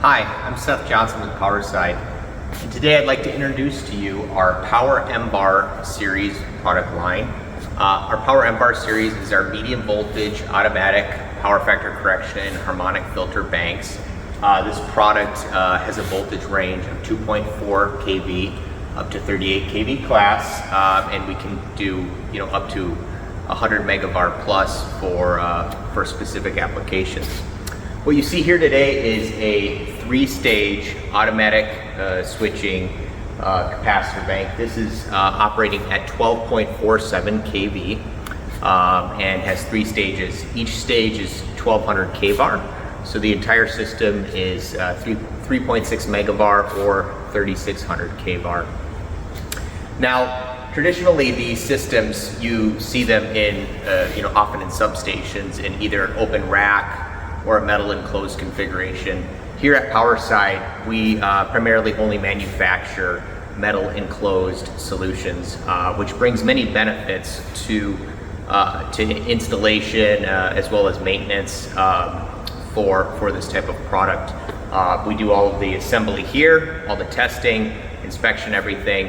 Hi, I'm Seth Johnson with PowerSide, and today I'd like to introduce to you our PowerMVar series product line. Our PowerMVar series is our medium voltage automatic power factor correction and harmonic filter banks. This product has a voltage range of 2.4 kV up to 38 kV class, and we can do up to 100 megavar plus for specific applications. What you see here today is a 3-stage automatic switching capacitor bank. This is operating at 12.47 kV and has 3 stages. Each stage is 1200 kVar, so the entire system is 3.6 megavar or 3600 kVar. Now, traditionally, these systems, you see them in, often in substations in either an open rack or a metal enclosed configuration. Here at PowerSide, we primarily only manufacture metal enclosed solutions, which brings many benefits to installation as well as maintenance for this type of product. We do all of the assembly here, all the testing, inspection, everything.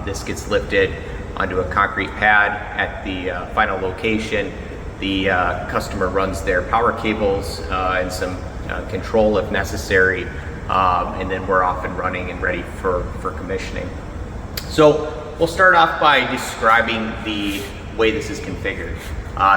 This gets lifted onto a concrete pad at the final location. The customer runs their power cables and some control if necessary, and then we're off and running and ready for commissioning. So we'll start off by describing the way this is configured.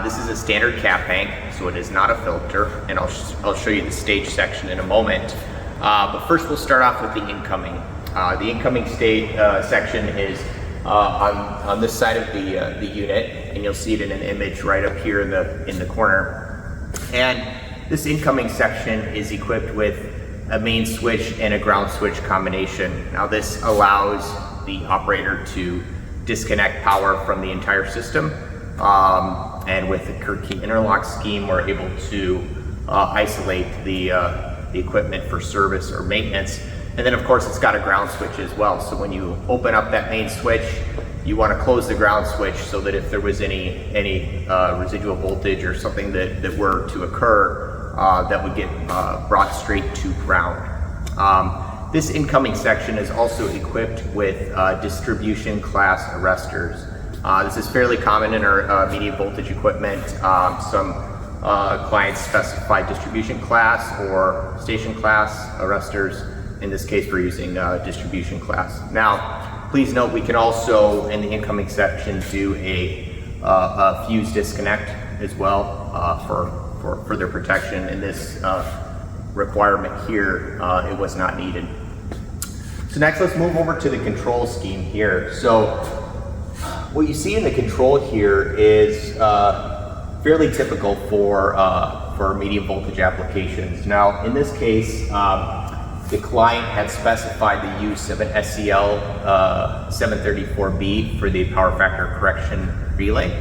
This is a standard cap bank, so it is not a filter, and I'll show you the stage section in a moment. But first we'll start off with the incoming. The incoming stage section is on this side of the unit, and you'll see it in an image right up here in the corner. And this incoming section is equipped with a main switch and a ground switch combination. Now this allows the operator to disconnect power from the entire system, and with the Kirk-key interlock scheme, we're able to isolate the equipment for service or maintenance. And then of course it's got a ground switch as well. So when you open up that main switch, you want to close the ground switch so that if there was any residual voltage or something that were to occur, that would get brought straight to ground. This incoming section is also equipped with distribution class arrestors. This is fairly common in our medium voltage equipment. Some clients specify distribution class or station class arrestors. In this case, we're using distribution class. Now, please note we can also, in the incoming section, do a fuse disconnect as well for further protection. In this requirement here, it was not needed. So next, let's move over to the control scheme here. So what you see in the control here is fairly typical for medium voltage applications. Now, in this case, the client had specified the use of an SCL 734B for the power factor correction relay.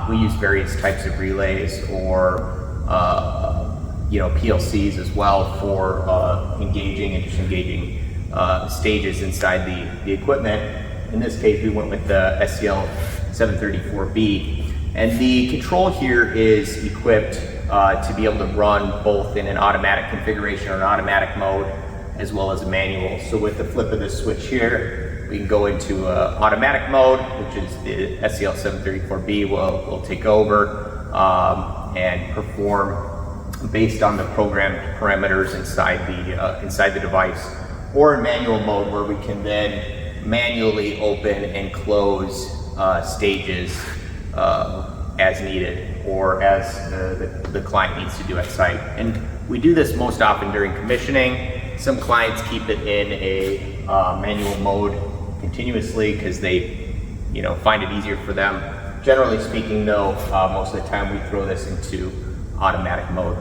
We use various types of relays or PLCs as well for engaging and disengaging stages inside the equipment. In this case, we went with the SCL 734B. And the control here is equipped to be able to run both in an automatic configuration or an automatic mode, as well as a manual. So with the flip of this switch here, we can go into automatic mode, which is the SCL 734B will take over and perform based on the programmed parameters inside the device, or in manual mode, where we can then manually open and close stages as needed, or as the client needs to do at site. And we do this most often during commissioning. Some clients keep it in a manual mode continuously because they find it easier for them. Generally speaking though, most of the time we throw this into automatic mode.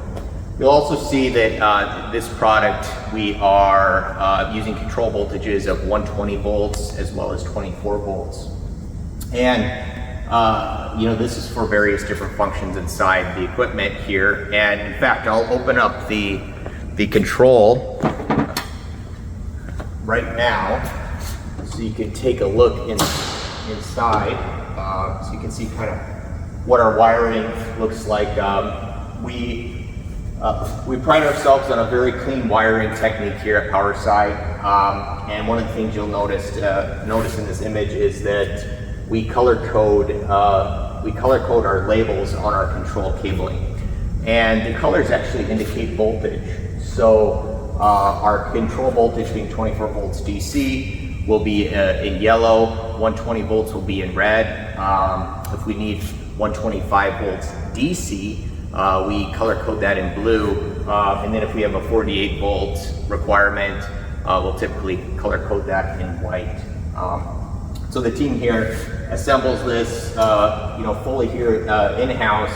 You'll also see that this product, we are using control voltages of 120 volts as well as 24 volts. And this is for various different functions inside the equipment here. And in fact, I'll open up the control right now so you can take a look inside. So you can see kind of what our wiring looks like. We We pride ourselves on a very clean wiring technique here at PowerSide, and one of the things you'll notice in this image is that we color code our labels on our control cabling, and the colors actually indicate voltage. So our control voltage being 24 volts DC will be in yellow, 120 volts will be in red. If we need 125 volts DC, we color code that in blue, and then if we have a 48 volt requirement, we'll typically color code that in white. So the team here assembles this, fully here in-house,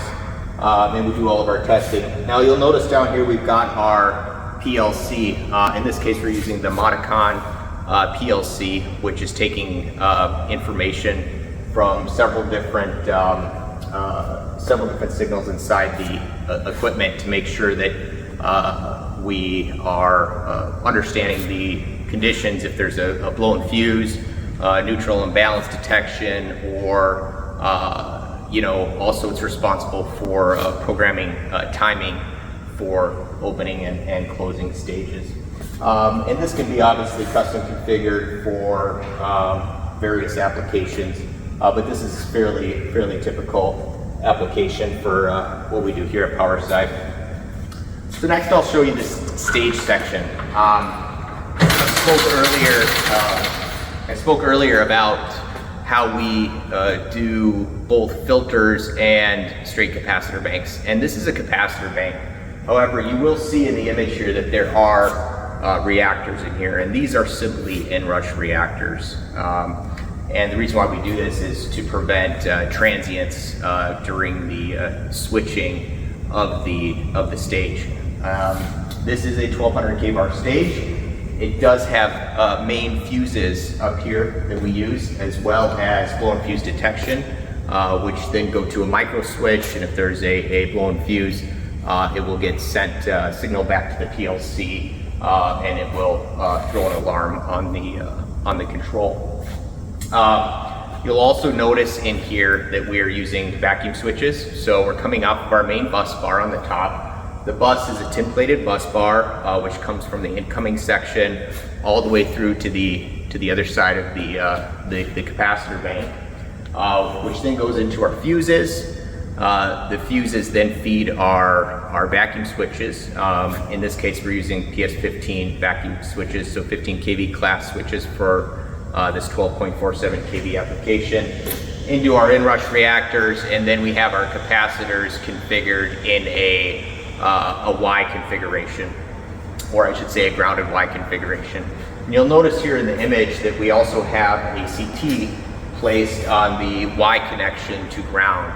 and we do all of our testing. Now you'll notice down here we've got our PLC. In this case, we're using the Modicon PLC, which is taking information from several different signals inside the equipment to make sure that we are understanding the conditions, if there's a blown fuse, neutral imbalance detection, or also it's responsible for programming timing for opening and closing stages. And this can be obviously custom configured for various applications, but this is fairly typical application for what we do here at PowerSide. So next I'll show you this stage section. I spoke earlier about how we do both filters and straight capacitor banks, and this is a capacitor bank. However, you will see in the image here that there are reactors in here, and these are simply inrush reactors. And the reason why we do this is to prevent transients during the switching of the stage. This is a 1200 kVAR stage. It does have main fuses up here that we use, as well as blown fuse detection, which then go to a micro switch, and if there's a blown fuse, it will get sent signal back to the PLC, and it will throw an alarm on the control. You'll also notice in here that we are using vacuum switches. So we're coming off of our main bus bar on the top. The bus is a tin-plated bus bar, which comes from the incoming section all the way through to the other side of the capacitor bank, which then goes into our fuses. The fuses then feed our vacuum switches. In this case, we're using PS15 vacuum switches, so 15 kV class switches for this 12.47 kV application, into our inrush reactors, and then we have our capacitors configured in a Y configuration, or I should say a grounded Y configuration. And you'll notice here in the image that we also have a CT placed on the Y connection to ground,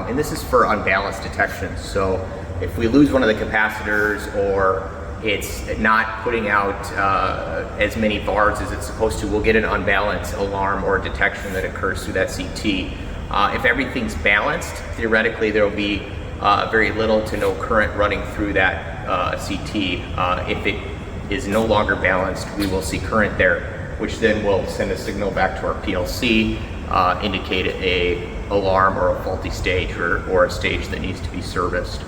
and this is for unbalanced detection. So if we lose one of the capacitors, or it's not putting out as many VARs as it's supposed to, we'll get an unbalanced alarm or detection that occurs through that CT. If everything's balanced, theoretically there will be very little to no current running through that CT. If it is no longer balanced, we will see current there, which then will send a signal back to our PLC, indicate a alarm or a faulty stage, or a stage that needs to be serviced.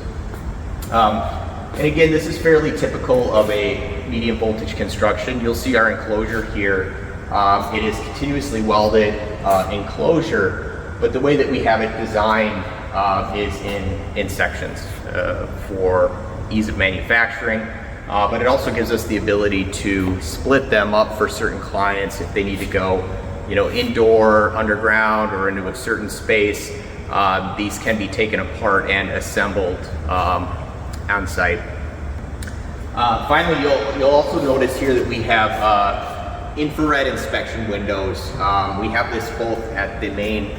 And again, this is fairly typical of a medium voltage construction. You'll see our enclosure here. It is continuously welded enclosure, but the way that we have it designed is in sections for ease of manufacturing. But it also gives us the ability to split them up for certain clients if they need to go, indoor, underground, or into a certain space. These can be taken apart and assembled on site. Finally, you'll also notice here that we have infrared inspection windows. We have this both at the main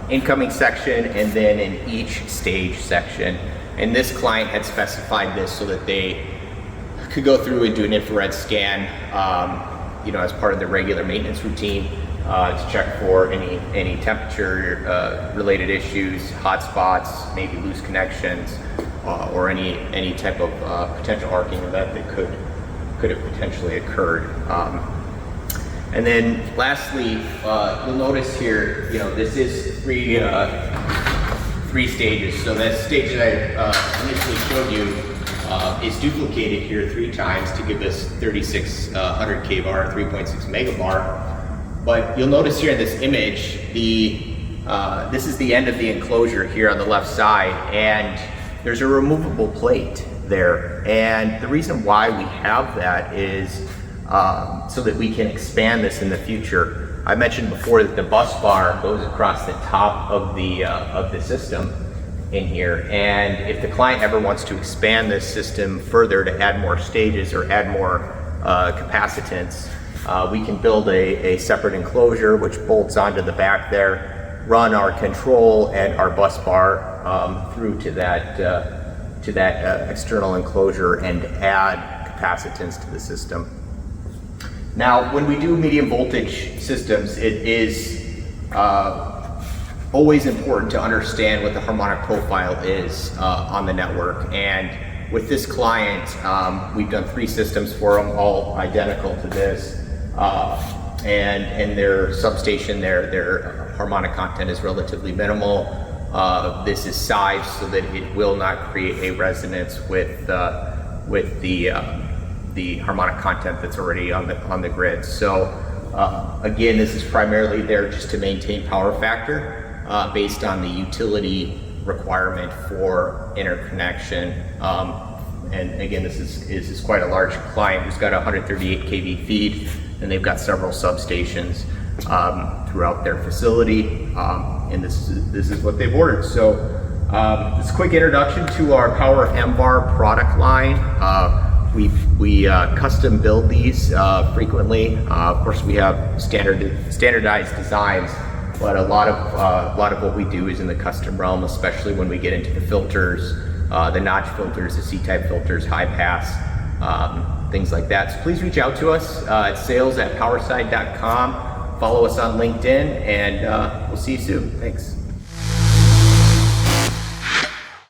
incoming section and then in each stage section. And this client had specified this so that they could go through and do an infrared scan, as part of their regular maintenance routine, to check for any temperature related issues, hot spots, maybe loose connections, or any type of potential arcing event that could have potentially occurred. And then lastly, you'll notice here, this is three stages. So that stage that I initially showed you is duplicated here 3 times to give us 3600 kVAR, 3.6 megavar. But you'll notice here in this image, this is the end of the enclosure here on the left side, and there's a removable plate there. And the reason why we have that is so that we can expand this in the future. I mentioned before that the bus bar goes across the top of the system in here, and if the client ever wants to expand this system further to add more stages or add more capacitance, we can build a separate enclosure which bolts onto the back there, run our control and our bus bar through to that external enclosure, and add capacitance to the system. Now, when we do medium voltage systems, it is always important to understand what the harmonic profile is on the network. And with this client, we've done 3 systems for them, all identical to this. And their substation, their harmonic content is relatively minimal. This is sized so that it will not create a resonance with the harmonic content that's already on the grid. So again, this is primarily there just to maintain power factor based on the utility requirement for interconnection. And again, this is quite a large client who's got a 138 kV feed, and they've got several substations throughout their facility, and this is what they've ordered. So this quick introduction to our PowerMVar product line. We custom build these frequently. Of course, we have standardized designs, but a lot of what we do is in the custom realm, especially when we get into the filters, the notch filters, the C-type filters, high pass, things like that. So please reach out to us at sales@powerside.com. Follow us on LinkedIn, and we'll see you soon. Thanks.